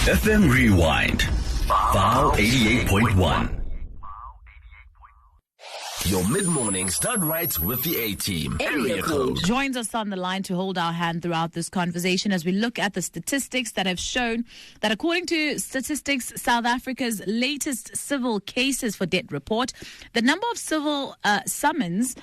FM Rewind. VoW 88.1. Your mid-mornings done right with the A-Team. Area code. Joins us on the line to hold our hand throughout this conversation as we look at the statistics that have shown that according to Statistics South Africa's latest civil cases for debt report, the number of civil summons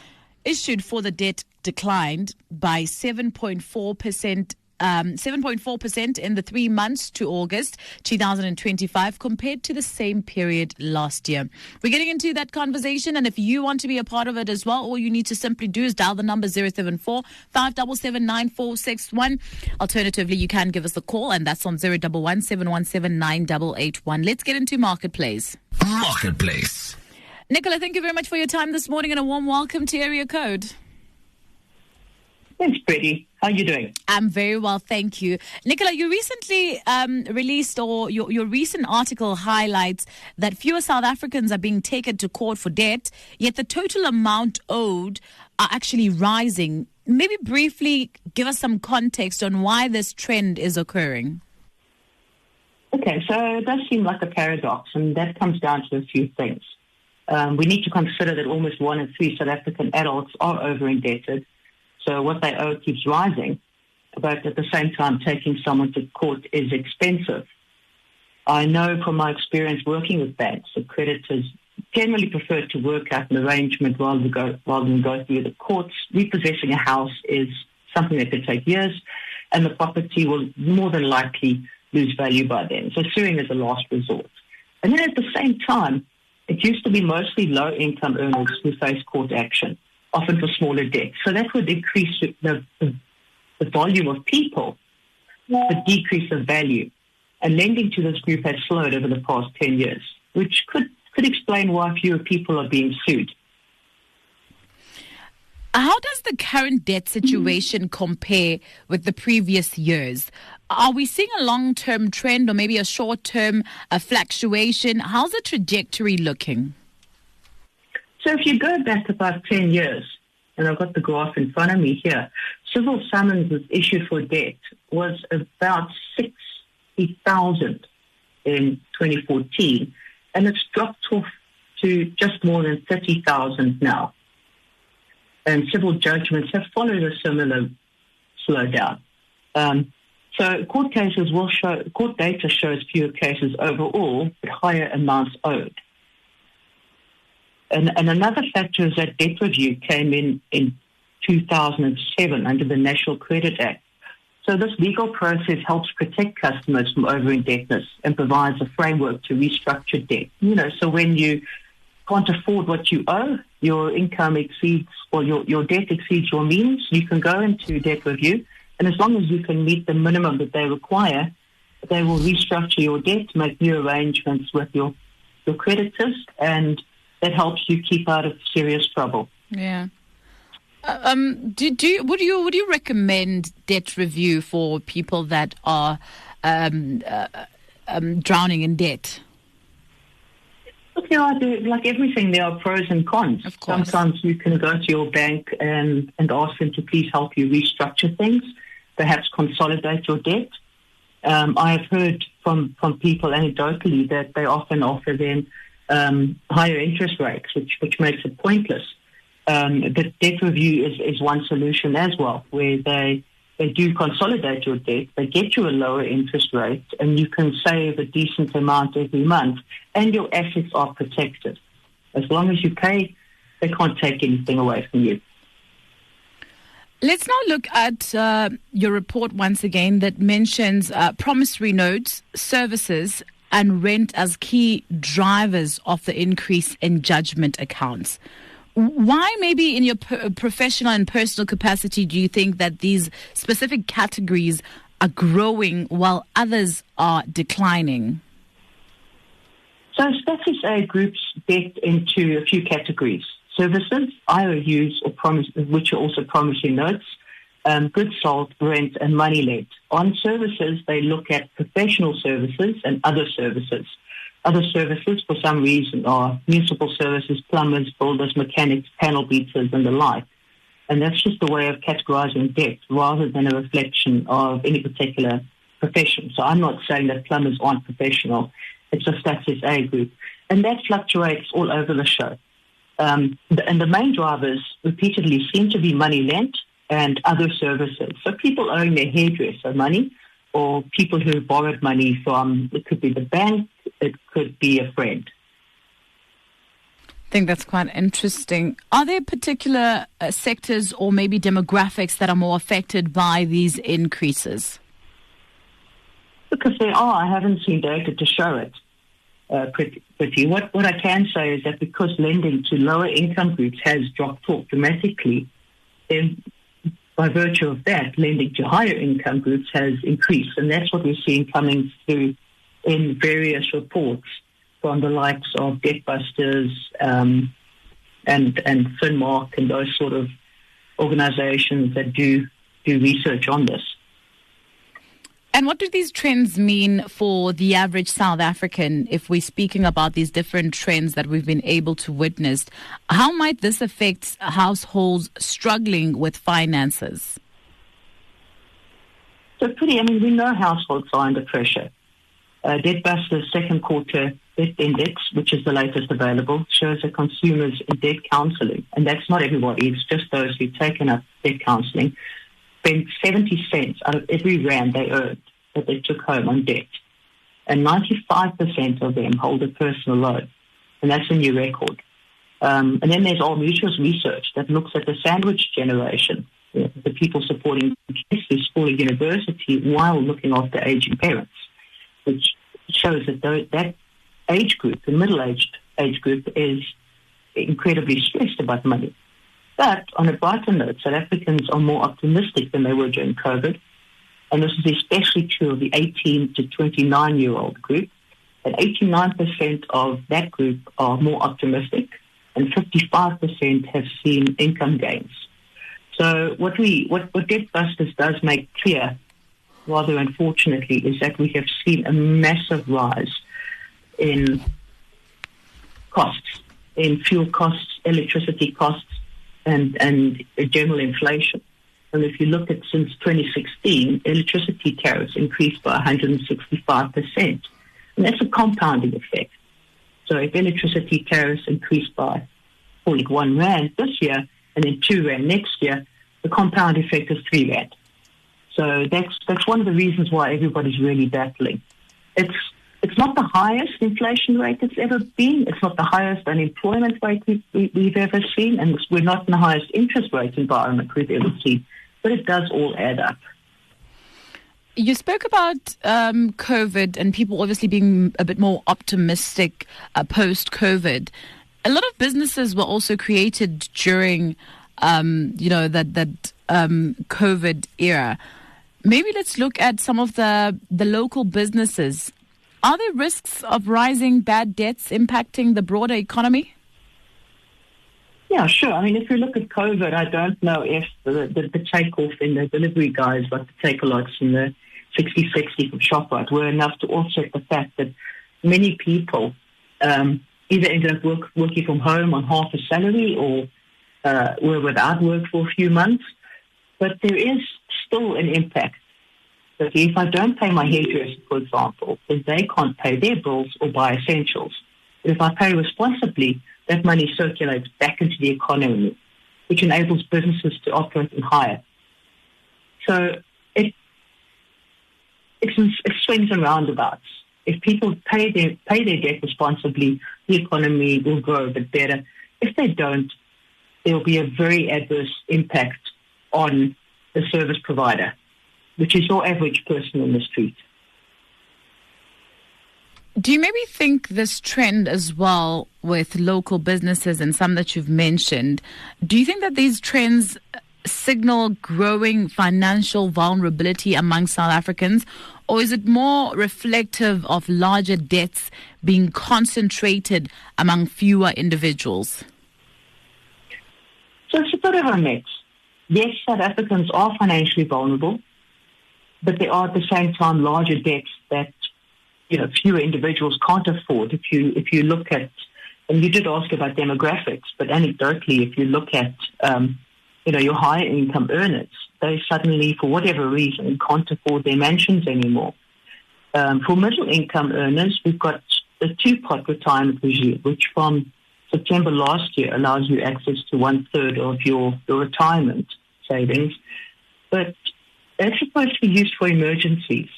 issued for the debt declined by 7.4%. 7.4% in the 3 months to August 2025 compared to the same period last year. We're getting into that conversation, and if you want to be a part of it as well, all you need to simply do is dial the number 074 577 9461. Alternatively, you can give us a call, and that's on 011 717 9881. Let's get into Marketplace. Marketplace. Nicola, thank you very much for your time this morning, and a warm welcome to Area Code. Thanks, Freddie. How are you doing? I'm very well, thank you. Nicola, you recently released, or your recent article highlights that fewer South Africans are being taken to court for debt, yet the total amount owed are actually rising. Maybe briefly give us some context on why this trend is occurring. Okay, so it does seem like a paradox, and that comes down to a few things. We need to consider that almost 1 in 3 South African adults are over-indebted. So what they owe keeps rising, but at the same time, taking someone to court is expensive. I know from my experience working with banks that creditors generally prefer to work out an arrangement rather than go through the courts. Repossessing a house is something that could take years, and the property will more than likely lose value by then. So suing is a last resort. And then at the same time, it used to be mostly low-income earners who face court action, often for smaller debts. So that would increase the volume of people, but decrease the value. And lending to this group has slowed over the past 10 years, which could explain why fewer people are being sued. How does the current debt situation compare with the previous years? Are we seeing a long-term trend or maybe a short-term fluctuation? How's the trajectory looking? So if you go back about 10 years, and I've got the graph in front of me here, civil summonses issued for debt was about 60,000 in 2014, and it's dropped off to just more than 30,000 now. And civil judgments have followed a similar slowdown. So court data shows fewer cases overall, but higher amounts owed. And another factor is that debt review came in 2007 under the National Credit Act. So this legal process helps protect customers from over-indebtedness and provides a framework to restructure debt. So when you can't afford what you owe, your income exceeds, or your debt exceeds your means, you can go into debt review. And as long as you can meet the minimum that they require, they will restructure your debt, make new arrangements with your creditors, and that helps you keep out of serious trouble. Yeah. Would you recommend debt review for people that are drowning in debt? Look, like everything, there are pros and cons. Of course. Sometimes you can go to your bank and ask them to please help you restructure things, perhaps consolidate your debt. I have heard from people anecdotally that they often offer them higher interest rates, which makes it pointless. But debt review is one solution as well, where they do consolidate your debt, they get you a lower interest rate, and you can save a decent amount every month, and your assets are protected. As long as you pay, they can't take anything away from you. Let's now look at your report once again that mentions promissory notes, services, and rent as key drivers of the increase in judgment accounts. Why, maybe in your professional and personal capacity, do you think that these specific categories are growing while others are declining? So Status A groups debt into a few categories. Services, IOUs, which are also promissory notes, goods sold, rent, and money lent. On services, they look at professional services and other services. Other services, for some reason, are municipal services, plumbers, builders, mechanics, panel beaters, and the like. And that's just a way of categorizing debt rather than a reflection of any particular profession. So I'm not saying that plumbers aren't professional. It's just that's his A group. And that fluctuates all over the show. And the main drivers repeatedly seem to be money lent and other services. So people owing their hairdresser money, or people who borrowed money from, it could be the bank, it could be a friend. I think that's quite interesting. Are there particular sectors or maybe demographics that are more affected by these increases? Because there are. I haven't seen data to show it pretty. What I can say is that because lending to lower income groups has dropped off dramatically, then by virtue of that, lending to higher income groups has increased. And that's what we're seeing coming through in various reports from the likes of Debtbusters and Finmark and those sort of organizations that do research on this. And what do these trends mean for the average South African if we're speaking about these different trends that we've been able to witness? How might this affect households struggling with finances? So we know households are under pressure. Debtbusters' second quarter debt index, which is the latest available, shows that consumers in debt counselling, and that's not everybody, it's just those who've taken up debt counselling, spent 70 cents out of every rand they earned that they took home on debt. And 95% of them hold a personal loan, and that's a new record. And then there's All Mutual's research that looks at the sandwich generation, the people supporting kids through school or university while looking after aging parents, which shows that that age group, the middle-aged age group, is incredibly stressed about money. But on a brighter note, South Africans are more optimistic than they were during COVID. And this is especially true of the 18 to 29-year-old group. And 89% of that group are more optimistic, and 55% have seen income gains. So what Debtbusters does make clear, rather unfortunately, is that we have seen a massive rise in costs, in fuel costs, electricity costs, and general inflation. And if you look at since 2016, electricity tariffs increased by 165%. And that's a compounding effect. So if electricity tariffs increased by, call it 1 rand this year, and then 2 rand next year, the compound effect is 3 rand. So that's one of the reasons why everybody's really battling. It's not the highest inflation rate it's ever been. It's not the highest unemployment rate we've ever seen. And we're not in the highest interest rate environment we've ever seen. But it does all add up. You spoke about COVID and people obviously being a bit more optimistic post-COVID. A lot of businesses were also created during, that COVID era. Maybe let's look at some of the local businesses. Are there risks of rising bad debts impacting the broader economy? Yeah, sure. If you look at COVID, I don't know if the takeoff in the delivery guys, like the Take-A-Lots and the 60/60 from ShopRite, were enough to offset the fact that many people either ended up working from home on half a salary or were without work for a few months. But there is still an impact. So if I don't pay my hairdresser, for example, then they can't pay their bills or buy essentials. But if I pay responsibly, that money circulates back into the economy, which enables businesses to operate and hire. So it swings and roundabouts. If people pay their debt responsibly, the economy will grow a bit better. If they don't, there will be a very adverse impact on the service provider, which is your average person on the street. Do you maybe think this trend as well with local businesses and some that you've mentioned, do you think that these trends signal growing financial vulnerability among South Africans, or is it more reflective of larger debts being concentrated among fewer individuals? So it's a bit of a mix. Yes, South Africans are financially vulnerable, but there are at the same time larger debts that fewer individuals can't afford. If you look at, and you did ask about demographics, but anecdotally, if you look at your higher income earners, they suddenly, for whatever reason, can't afford their mansions anymore. For middle income earners, we've got the two-pot retirement regime, which from September last year allows you access to 1/3 of your retirement savings. But that's supposed to be used for emergencies,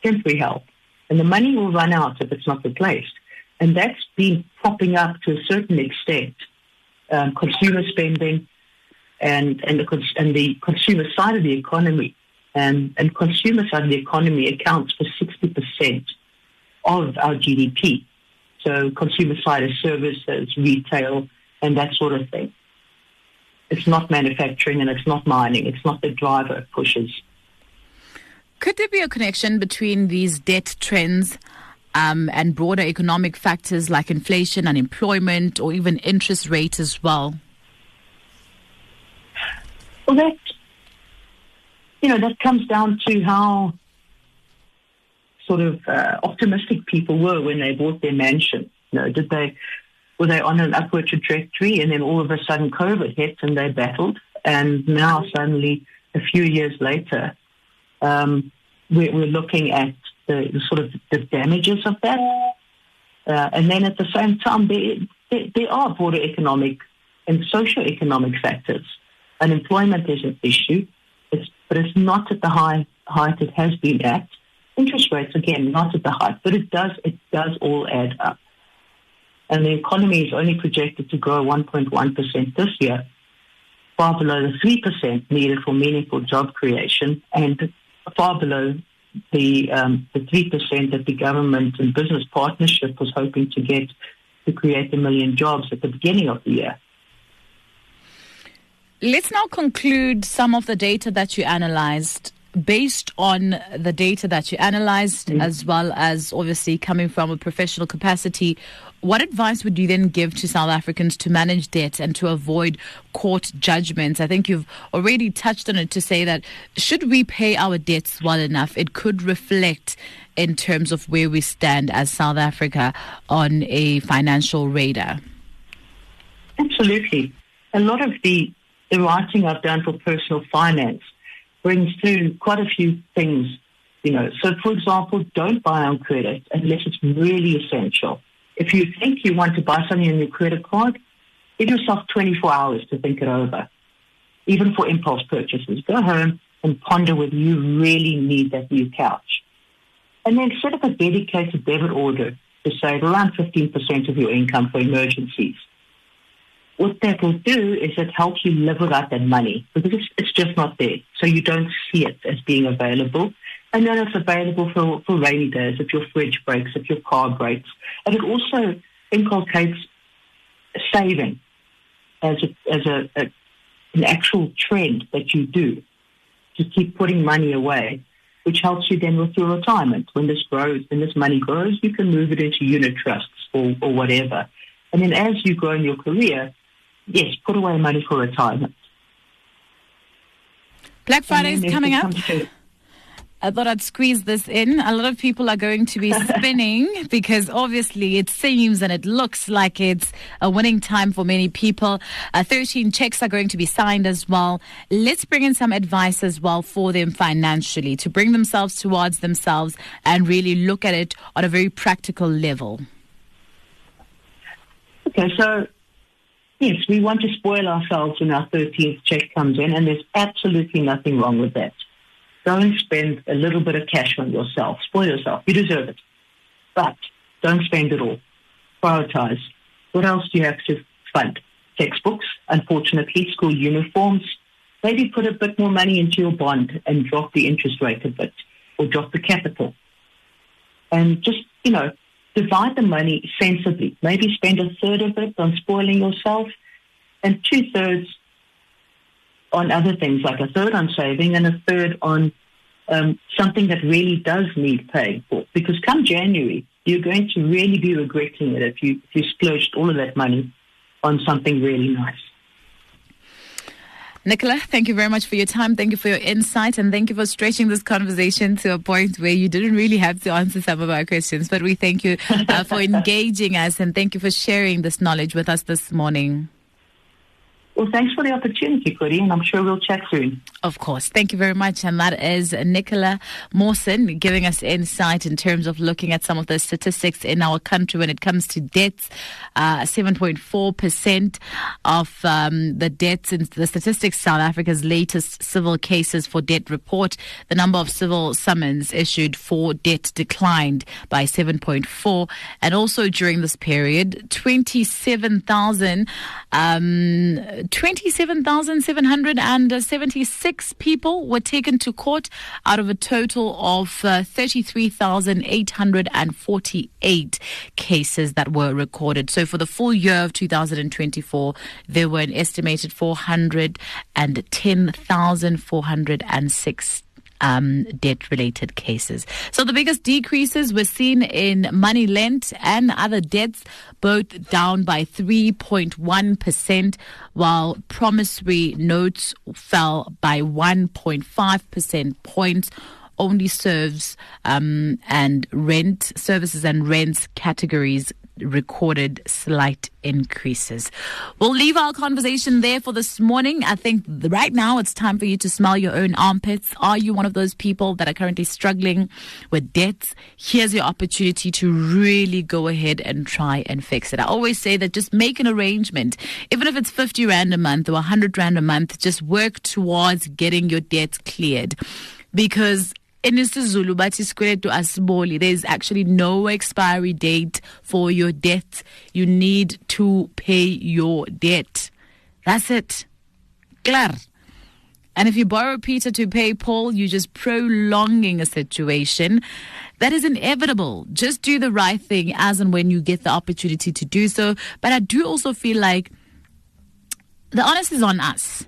temporary help. And the money will run out if it's not replaced. And that's been propping up to a certain extent consumer spending and the consumer side of the economy. And consumer side of the economy accounts for 60% of our GDP. So consumer side is services, retail, and that sort of thing. It's not manufacturing and it's not mining. It's not the driver it pushes. Could there be a connection between these debt trends and broader economic factors like inflation, unemployment, or even interest rates as well? Well, that comes down to how sort of optimistic people were when they bought their mansion. Were they on an upward trajectory, and then all of a sudden COVID hit and they battled, and now suddenly a few years later we're looking at the sort of the damages of that, and then at the same time there are broader economic and socio-economic factors. Unemployment is an issue, but it's not at the height it has been at. Interest rates, again, not at the height, but it does all add up. And the economy is only projected to grow 1.1% this year, far below the 3% needed for meaningful job creation, and far below the 3% that the government and business partnership was hoping to get to create 1 million jobs at the beginning of the year. Let's now conclude some of the data that you analyzed. Based on the data that you analyzed, as well as obviously coming from a professional capacity, what advice would you then give to South Africans to manage debt and to avoid court judgments? I think you've already touched on it to say that should we pay our debts well enough, it could reflect in terms of where we stand as South Africa on a financial radar. Absolutely. A lot of the writing I've done for personal finance brings through quite a few things, So, for example, don't buy on credit unless it's really essential. If you think you want to buy something on your credit card, give yourself 24 hours to think it over. Even for impulse purchases, go home and ponder whether you really need that new couch. And then set up a dedicated debit order to save around 15% of your income for emergencies. What that will do is it helps you live without that money because it's just not there. So you don't see it as being available. And then it's available for rainy days, if your fridge breaks, if your car breaks. And it also inculcates saving as an actual trend that you do to keep putting money away, which helps you then with your retirement. When this money grows, you can move it into unit trusts or whatever. And then as you grow in your career, yes, put away money for retirement. Black Friday is coming up. I thought I'd squeeze this in. A lot of people are going to be spinning because obviously it seems and it looks like it's a winning time for many people. 13 checks are going to be signed as well. Let's bring in some advice as well for them financially to bring themselves towards themselves and really look at it on a very practical level. Okay, so yes, we want to spoil ourselves when our 13th check comes in, and there's absolutely nothing wrong with that. Go and spend a little bit of cash on yourself. Spoil yourself. You deserve it. But don't spend it all. Prioritize. What else do you have to fund? Textbooks, unfortunately, school uniforms. Maybe put a bit more money into your bond and drop the interest rate a bit, or drop the capital. And just, divide the money sensibly. Maybe spend 1/3 of it on spoiling yourself and 2/3 on other things, like 1/3 on saving and 1/3 on something that really does need paying for. Because come January, you're going to really be regretting it if you splurged all of that money on something really nice. Nicola, thank you very much for your time. Thank you for your insight, and thank you for stretching this conversation to a point where you didn't really have to answer some of our questions. But we thank you for engaging us, and thank you for sharing this knowledge with us this morning. Well, thanks for the opportunity, Cody, and I'm sure we'll chat soon. Of course. Thank you very much. And that is Nicola Mawson giving us insight in terms of looking at some of the statistics in our country when it comes to deaths. 7.4% of the deaths in the statistics, South Africa's latest civil cases for death report. The number of civil summons issued for death declined by 7.4%. And also during this period, 27,776 people were taken to court out of a total of 33,848 cases that were recorded. So for the full year of 2024, there were an estimated 410,406 debt-related cases. So the biggest decreases were seen in money lent and other debts, both down by 3.1%, while promissory notes fell by 1.5% points. Only serves and rent services and rents categories recorded slight increases. We'll leave our conversation there for this morning. I think right now it's time for you to smell your own armpits. Are you one of those people that are currently struggling with debts? Here's your opportunity to really go ahead and try and fix it. I always say that just make an arrangement. Even if it's 50 Rand a month or 100 Rand a month, just work towards getting your debts cleared. Because in isiZulu bathi isikweletu asiboli, there's actually no expiry date for your debt. You need to pay your debt. That's it. Clar. And if you borrow Peter to pay Paul, you're just prolonging a situation that is inevitable. Just do the right thing as and when you get the opportunity to do so. But I do also feel like the onus is on us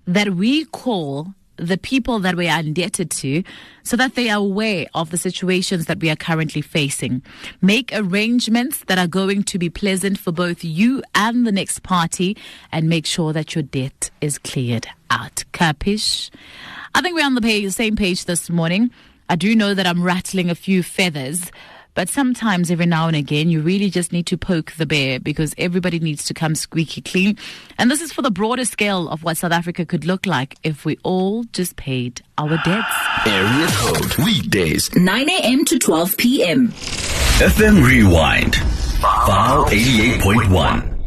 that we call the people that we are indebted to so that they are aware of the situations that we are currently facing. Make arrangements that are going to be pleasant for both you and the next party, and make sure that your debt is cleared out. Capish? I think we're on the same page this morning. I do know that I'm rattling a few feathers, but sometimes, every now and again, you really just need to poke the bear, because everybody needs to come squeaky clean. And this is for the broader scale of what South Africa could look like if we all just paid our debts. Area Code. Weekdays, 9 a.m. to 12 p.m. FM Rewind. VoW 88.1.